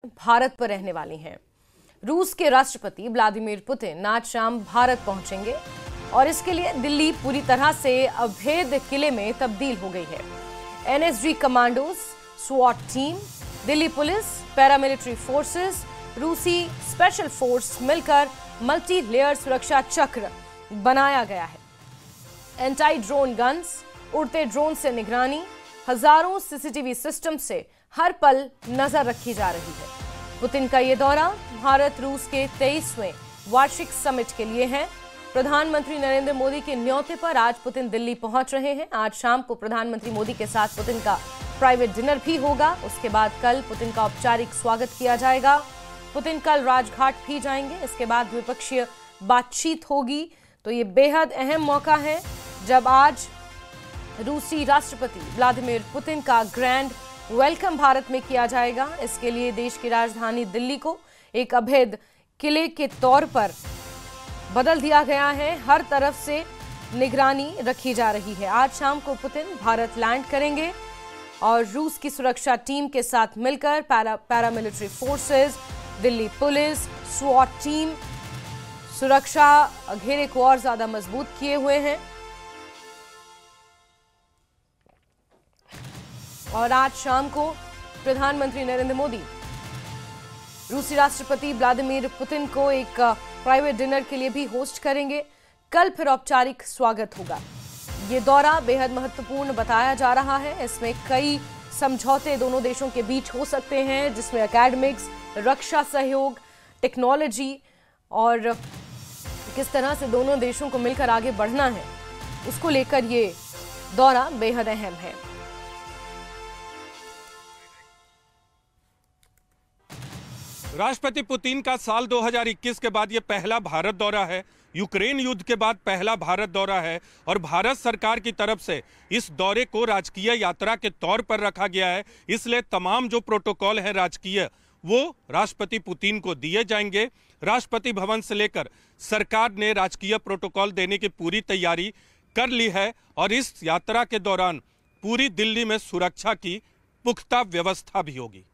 भारत पर रहने वाली हैं। रूस के राष्ट्रपति व्लादिमीर पुतिन आज शाम भारत पहुंचेंगे और इसके लिए दिल्ली पूरी तरह से अभेद किले में तब्दील हो गई है। एनएसजी कमांडोज, स्वॉट team, Delhi police, paramilitary forces, रूसी स्पेशल फोर्स मिलकर मल्टी लेयर सुरक्षा चक्र बनाया गया है। एंटी ड्रोन गन्स, उड़ते ड्रोन से निगरानी, हजारों सीसीटीवी सिस्टम से हर पल नजर रखी जा रही है। पुतिन का ये दौरा भारत रूस के 23वें वार्षिक समिट के लिए है। प्रधानमंत्री नरेंद्र मोदी के न्योते पर आज पुतिन दिल्ली पहुंच रहे हैं। आज शाम को प्रधानमंत्री मोदी के साथ पुतिन का प्राइवेट डिनर भी होगा। उसके बाद कल पुतिन का औपचारिक स्वागत किया जाएगा। पुतिन कल राजघाट भी जाएंगे। इसके बाद द्विपक्षीय बातचीत होगी। तो ये बेहद अहम मौका है जब आज रूसी राष्ट्रपति व्लादिमीर पुतिन का ग्रैंड वेलकम भारत में किया जाएगा। इसके लिए देश की राजधानी दिल्ली को एक अभेद किले के तौर पर बदल दिया गया है। हर तरफ से निगरानी रखी जा रही है। आज शाम को पुतिन भारत लैंड करेंगे और रूस की सुरक्षा टीम के साथ मिलकर पैरामिलिट्री फोर्सेस, दिल्ली पुलिस, स्वॉट टीम सुरक्षा घेरे को और ज्यादा मजबूत किए हुए हैं। और आज शाम को प्रधानमंत्री नरेंद्र मोदी रूसी राष्ट्रपति व्लादिमीर पुतिन को एक प्राइवेट डिनर के लिए भी होस्ट करेंगे। कल फिर औपचारिक स्वागत होगा। ये दौरा बेहद महत्वपूर्ण बताया जा रहा है। इसमें कई समझौते दोनों देशों के बीच हो सकते हैं, जिसमें एकेडमिक्स, रक्षा सहयोग, टेक्नोलॉजी और किस तरह से दोनों देशों को मिलकर आगे बढ़ना है, उसको लेकर ये दौरा बेहद अहम है। राष्ट्रपति पुतिन का साल 2021 के बाद ये पहला भारत दौरा है। यूक्रेन युद्ध के बाद पहला भारत दौरा है और भारत सरकार की तरफ से इस दौरे को राजकीय यात्रा के तौर पर रखा गया है। इसलिए तमाम जो प्रोटोकॉल है राजकीय, वो राष्ट्रपति पुतिन को दिए जाएंगे। राष्ट्रपति भवन से लेकर सरकार ने राजकीय प्रोटोकॉल देने की पूरी तैयारी कर ली है और इस यात्रा के दौरान पूरी दिल्ली में सुरक्षा की पुख्ता व्यवस्था भी होगी।